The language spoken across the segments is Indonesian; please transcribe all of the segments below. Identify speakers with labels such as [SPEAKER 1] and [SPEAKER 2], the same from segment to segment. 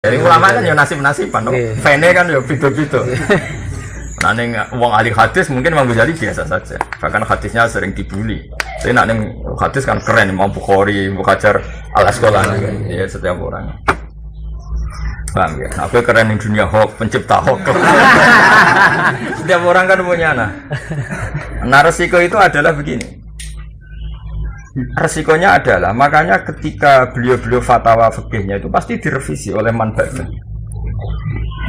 [SPEAKER 1] Jadi ulama kan ya nasib-nasiban, no? Fene kan ya beda-beda. Nah, neng wong ahli hadis mungkin Imam Ghazali biasa saja. Bahkan hadisnya sering dibully. Tapi nak neng hadis kan keren, Imam Bukhari, Ibnu Hajar, Al-Asqalani kan. Ya setiap orang. Paham ya? Aku keren di dunia hoax, pencipta hoax. Setiap orang kan punya nah resiko itu adalah begini. Resikonya adalah makanya ketika beliau-beliau fatwa fikihnya itu pasti direvisi oleh man ba'da.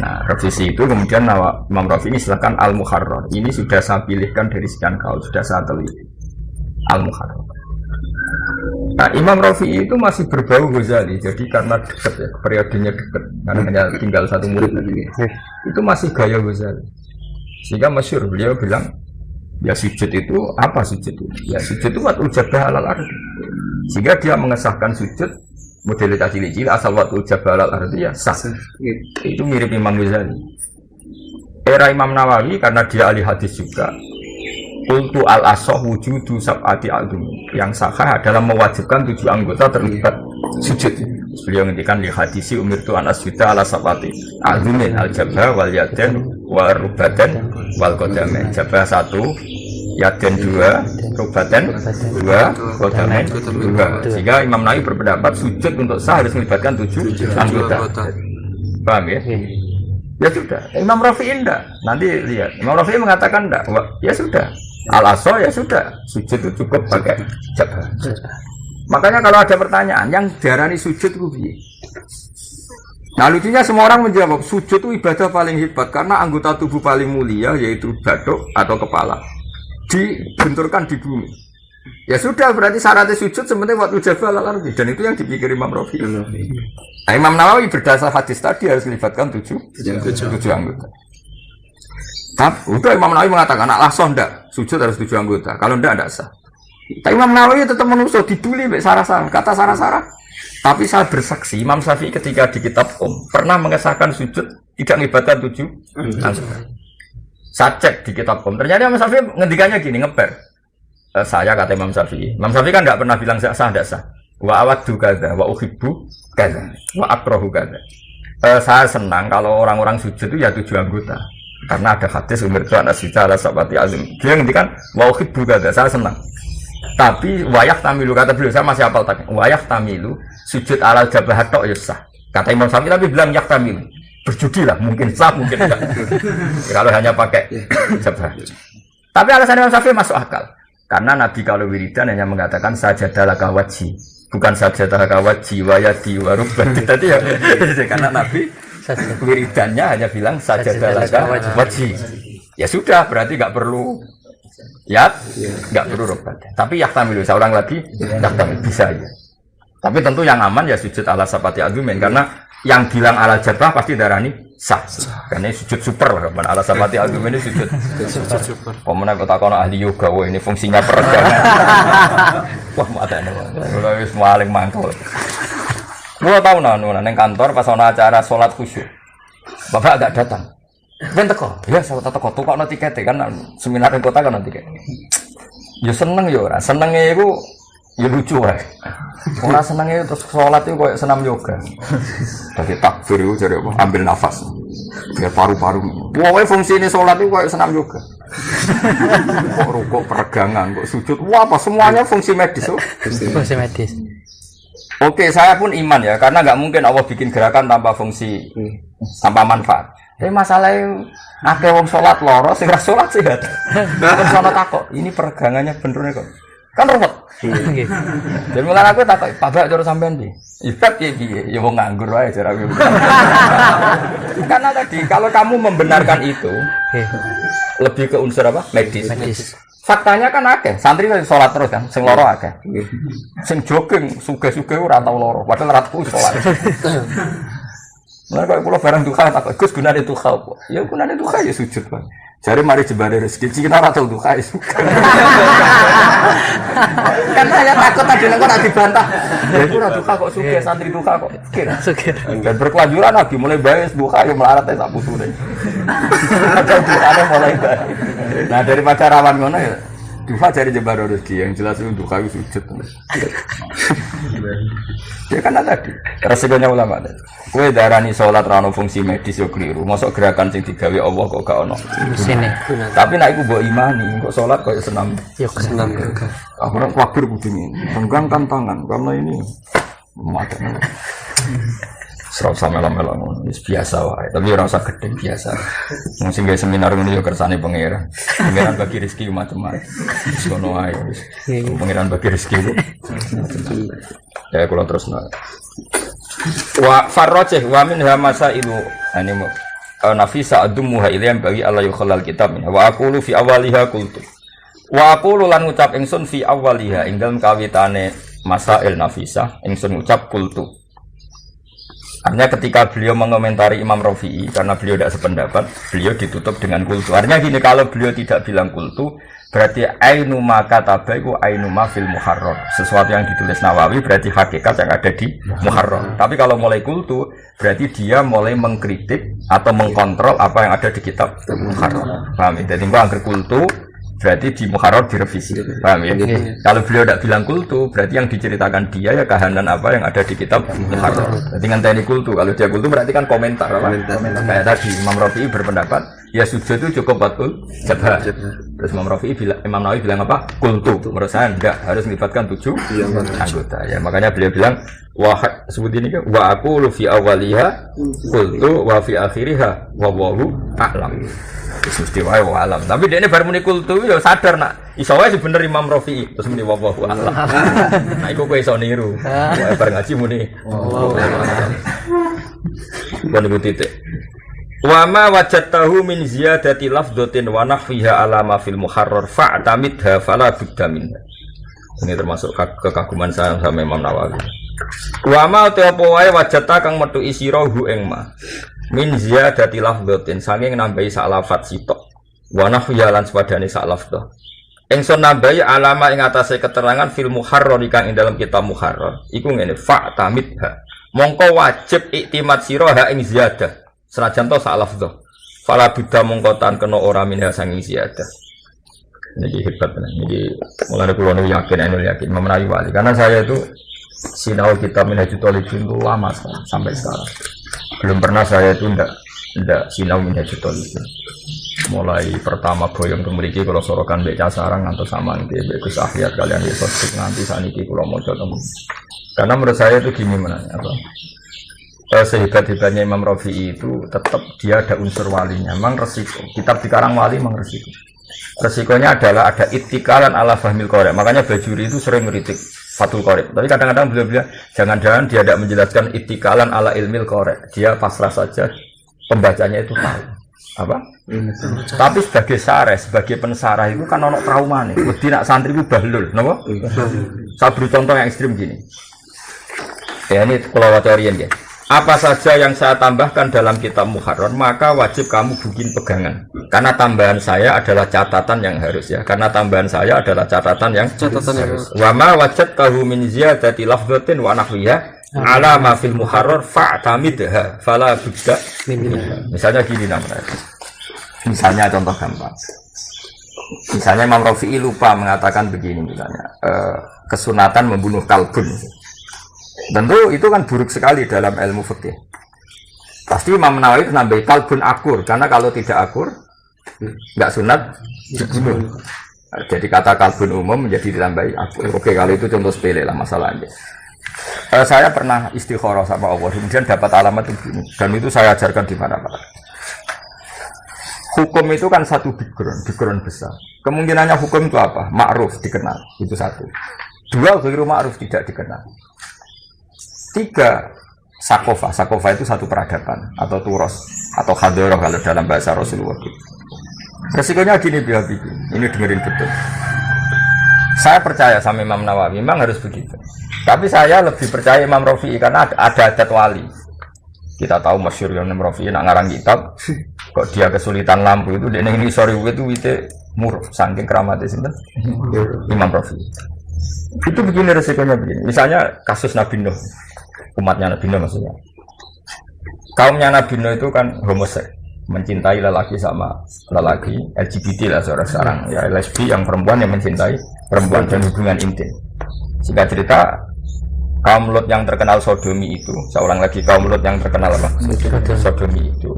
[SPEAKER 1] Nah, revisi itu kemudian Imam Rafi'i ini silakan Al-Muharrar. Ini sudah saya pilihkan dari sekian kaul, sudah saya teliti. Al-Muharrar. Nah, Imam Rafi'i itu masih berbau Ghazali, jadi karena dekat ya, periodenya dekat, karena hanya tinggal satu murid lagi. Itu masih gaya Ghazali. Sehingga masyhur beliau bilang, ya sujud itu apa sujud itu? Ya sujud itu watul jabah alal ardi. Sehingga dia mengesahkan sujud modalitas cilik-cilik asal watul jabah alal ardi ya sah. Itu mirip Imam Ghazali. Era Imam Nawawi karena dia ahli hadis juga. Qultu al-asah wujudu sab'ati a'dhum. Yang sahih adalah mewajibkan 7 anggota terlibat sujud. Beliau ngendikan li hadisi umirtu an asjuda ala sab'ati a'dhumin al-jabha wal yaden wal rubadan wal qadamain. Jabha 1, yaden 2, rubadan 2, qadamain 2. Sehingga Imam Nawawi berpendapat sujud untuk sah harus melibatkan 7 anggota. Paham ya? Ya sudah. Imam Rafi'i enggak. Nanti lihat. Imam Rafi'i mengatakan enggak. Ya sudah. Al-asah ya sudah, sujud itu cukup pakai jabah. Makanya kalau ada pertanyaan, yang diarani sujud itu piye? Nah lucunya semua orang menjawab, sujud itu ibadah paling hebat karena anggota tubuh paling mulia yaitu batuk atau kepala dibenturkan di bumi. Ya sudah, berarti syaratnya sujud sebenarnya waktu jabah al-ardi, dan itu yang dipikir Imam Rafi'i. Nah, Imam Nawawi berdasar hadis tadi harus melibatkan 7 anggota. Tapi udah Imam Nawawi mengatakan al-asah enggak, sujud harus 7 anggota. Kalau enggak sah. Tapi Imam Nawawi tetap menusuk dibuli mbek Sarah-Sarah, kata Sarah-Sarah. Tapi saya bersaksi Imam Syafi'i ketika di kitab pernah mengesahkan sujud tidak melibatkan 7 anggota. Saya cek di kitab ternyata Imam Syafi'i ngendikannya gini, ngeber. Saya kata Imam Syafi'i. Imam Syafi'i kan enggak pernah bilang sah enggak sah. Wa awaddu kadza wa uhibbu kadza wa akrahu kadza. Saya senang kalau orang-orang sujud itu ya 7 anggota. Karena ada hadis umir itu anak sita ala sabati azim. Dia ngendikan wa uhibbu kadza, saya senang. Tapi wayah tamilu kata beliau, saya masih hafal tadi. Wayah tamilu sujud alal jabah tok ya sah. Kata Imam Syafi'i tapi bilang yah tamilu. Berjudi lah, mungkin sah, mungkin enggak. Kalau hanya pakai jabah. Tapi alasan Imam Syafi'i masuk akal. Karena Nabi kalau wiridan hanya mengatakan sajadalaka wajhi, bukan sajadalaka wajhi wa yadi wa rubbati. Tadi ya karena Nabi wiridannya hanya bilang sajadalaka wajhi. Ya sudah, berarti enggak perlu enggak perlu rubat. Tapi yahtamilu seorang lagi yahtamilu bisa ya. Tapi tentu yang aman ya sujud ala sabati azumin, karena yang bilang ala jabah pasti darani sah. Karena sujud super lah, kan ala sabati azumin ini sujud super. Pemenang kota kono ahli yoga, wah ini fungsinya peregangan. Wah mata ini, udah wis maling mangkal. Gua tahu neng kantor pas ana acara sholat khusyuk, bapak agak datang. Ben teko, ya saya teko tuh kok nanti tiket kan seminar di kota kan nanti tiket. Ya seneng ya ora, senenge iku ya lucu wae. Ora senenge terus sholat itu kayak senam yoga. Dadi takbir itu jare apa? Ambil nafas. Biar paru-paru. Wah, fungsine sholat itu kayak senam yoga. Kok rukuk peregangan, kok sujud. Wah, apa semuanya fungsi medis tuh? Fungsi medis. Oke, saya pun iman ya, karena nggak mungkin Allah bikin gerakan tanpa fungsi, tanpa manfaat. Tapi masalahnya, akeh wong sholat loro, sing ra sholat sehat. Terus ana takok, ini peregangannya bener kok. Kan repot. Jadi mulai aku takok, "Bapak cara sampean piye?" Ifat ya wong nganggur wae cara aku. Karena tadi kalau kamu membenarkan itu, lebih ke unsur apa? Medis. Faktanya kan akeh, santri kan sholat terus kan, sing loro akeh. Sing jogging sugih-sugih ora tau loro, padahal ora tau sholat. Mulai kalau pulau barang duka tak Gus gunane duka apa? Ya gunane duka ya sujud Pak. Jare mari jembare rezeki kita ora tau duka es. Kan saya takut tadi nang kok dibantah. Ya ora duka kok sugih santri duka kok. Sugih. Dan berkelanjutan lagi mulai bae duka ya melarat sak pusune. Ada dukane mulai bae. Nah daripada rawan ngono ya Duha cari jebar rezeki yang jelas itu duha itu sujud. Ya kan tadi resikonya ulama tadi. Kue darani sholat rano fungsi medis yo keliru. Masuk gerakan sing digawe Allah kok gak ono.
[SPEAKER 2] Sini.
[SPEAKER 1] Tapi nek iku mbok imani, kok sholat kok senam.
[SPEAKER 2] Yo senam.
[SPEAKER 1] Aku nek kabur kudu ngene. Tenggang tantangan karena ini mata. Serau sama lama-lama ngono, biasa wae. Tapi ora usah gedhe biasa. Wong sing gawe seminar ngono yo kersane pangeran. Pangeran bagi rezeki macam-macam. Wis ngono wae wis. Pangeran bagi rezeki. Ya kula terusno. Wa farrajih wa min hamasa ilu ani nafisa adumuha ilayam bagi Allah yukhalal kitab. Wa aqulu fi awaliha qultu. Wa aqulu lan ngucap ingsun fi awaliha ing dalem kawitane masail nafisa ingsun ngucap qultu. Artinya ketika beliau mengomentari Imam Rafi'i karena beliau tidak sependapat, beliau ditutup dengan kultu. Artinya gini, kalau beliau tidak bilang kultu, berarti ainu ma katabahu ainu ma fil muharrar. Sesuatu yang ditulis Nawawi berarti hakikat yang ada di muharrar. Tapi kalau mulai kultu, berarti dia mulai mengkritik atau mengkontrol apa yang ada di kitab muharrar. Paham ya? Jadi kalau angker kultu berarti di muharrar direvisi. Paham ya? Kalau beliau tidak bilang kultu, berarti yang diceritakan dia ya kahanan apa yang ada di kitab muharrar. Jadi ngenteni kultu, kalau dia kultu berarti kan komentar apa? Komentar. Kayak tadi Imam Rafi'i berpendapat ya sujud itu cukup batul jabah. Terus Imam Rafi'i bilang, Imam Nawawi bilang apa? Kultu. Menurut saya enggak, harus melibatkan 7 anggota. Ya makanya beliau bilang sebut ini kan wa aqulu fi awaliha kultu wa fi akhiriha wa wallahu a'lam. Mesti wae wa alam. Tapi dia ini baru muni kultu ya sadar nak iso wae bener Imam Rafi'i terus muni wallahu a'lam. Nah iku kowe iso niru. Wae bar ngaji muni wallahu a'lam. Kon iku titik. Wa ma wajadtahu min ziyadati lafdhatin wa nahwiha ala ma fil muharrar fa'tamidha fala budda minha. Ini termasuk kekaguman saya sama Imam Nawawi. Wa ma ta apa wae wajata kang metu isira hu ing ma. Min ziyadati lafdhatin saking nambahi sak lafat sitok. Wa nahwiha lan sepadane sak lafdhah. Ingsun nambahi alama ing atase keterangan fil muharrar kang ing dalam kitab muharrar. Iku ngene fa'tamidha. Mongko wajib iktimad sira ha ing ziyadah. Senajan to sak lafdhah. Fala budda mongko tan kena ora minha sanging ziyadah. Ini hebat benar. Ini mulai kula yakin Imam Nawawi wali. Karena saya itu sinau kitab Minhajul Talibin itu lama sampai sekarang. Belum pernah saya itu tidak sinau Minhajul Talibin. Mulai pertama boyong memiliki kalau sorokan beca sarang atau sama nanti Gus Ahyat kalian di Facebook nanti saniki kula maca temu. Karena menurut saya itu gini menanya apa? Sehebat-hebatnya Imam Rafi'i itu tetap dia ada unsur walinya. Memang resiko. Kitab di Karang Wali memang resiko. Resikonya adalah ada ittikalan ala fahmil qari'. Makanya Bajuri itu sering ngeritik Fathul Qari'. Tapi kadang-kadang beliau jangan-jangan dia tidak menjelaskan ittikalan ala ilmil qari'. Dia pasrah saja pembacanya itu tahu. Apa? Tapi sebagai sareh, sebagai pensarah itu kan ono trauma nih. Wedi nak santri itu bahlul, napa? Saya beri contoh yang ekstrim gini. Ya ini kalau watorian ya. Apa saja yang saya tambahkan dalam kitab Muharrar maka wajib kamu bikin pegangan. Karena tambahan saya adalah catatan yang harus ya. Karena tambahan saya adalah catatan yang harus. Wa ma wajadtahu min ziyadati lafdhatin wa nahwiha ala ma fil Muharrar fa'tamidha fala budda. Misalnya gini namanya. Misalnya contoh gampang. Misalnya Imam Rafi'i lupa mengatakan begini misalnya kesunatan membunuh kalbun. Tentu itu kan buruk sekali dalam ilmu fikih. Pasti Imam Nawawi nambahi kalbun akur karena kalau tidak akur nggak sunat dibunuh. Jadi kata kalbun umum menjadi ditambahi akur. Oke kalau itu contoh sepele lah masalahnya. Saya pernah istikharah sama Allah kemudian dapat alamat begini dan itu saya ajarkan di mana-mana. Hukum itu kan satu background besar. Kemungkinannya hukum itu apa? Ma'ruf dikenal itu satu. Dua ghairu ma'ruf tidak dikenal. Tiga, sakofa itu satu peradaban atau turos atau hadirah kalau dalam bahasa Rasulullah. Resikonya gini biar ini dengerin betul. Saya percaya sama Imam Nawawi, memang harus begitu. Tapi saya lebih percaya Imam Rafi'i karena ada adat wali. Kita tahu masyhur Imam Rafi'i nak ngarang kitab, kok dia kesulitan lampu itu, dia ini sorry itu murah, saking keramatnya sinten Imam Rafi'i. Itu begini resikonya begini. Misalnya kasus Nabi Nuh. Umatnya Nabi Nuh maksudnya. Kaumnya Nabi Nuh itu kan homoseks. mencintai lelaki sama lelaki, LGBT lah sekarang ya, lesbi yang perempuan yang mencintai perempuan dan hubungan intim. Singkat cerita, kaum Lut yang terkenal sodomi itu, seorang lagi kaum Lut yang terkenal apa? Sodomi itu.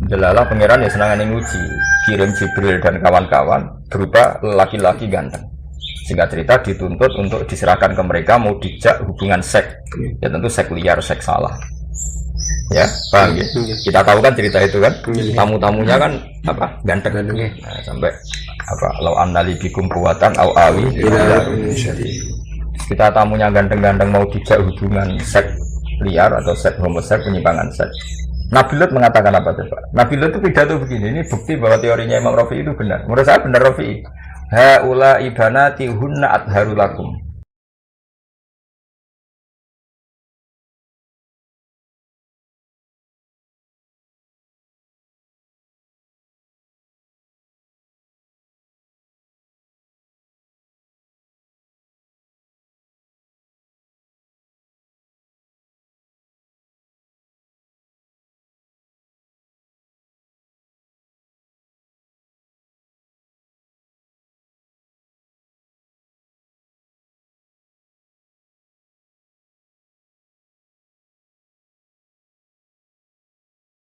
[SPEAKER 1] Delalah pangeran ya senangan nguji, kirim Jibril dan kawan-kawan berupa laki-laki ganteng. Singkat cerita dituntut untuk diserahkan ke mereka mau dijak hubungan seks, ya tentu seks liar, seks salah. Ya, paham ya? Kita tahu kan cerita itu kan, tamu-tamunya kan apa ganteng, nah, sampai apa lau annali bikum kuwatan au awi kita tamunya ganteng-ganteng mau dijak hubungan seks liar atau seks homoseks, penyimpangan seks. Nabi Lut mengatakan apa coba? Nabi Lut itu pidato begini, ini bukti bahwa teorinya Imam Rafi'i itu benar. Menurut saya benar Rafi'i. Haula ibanati hunna adharu lakum.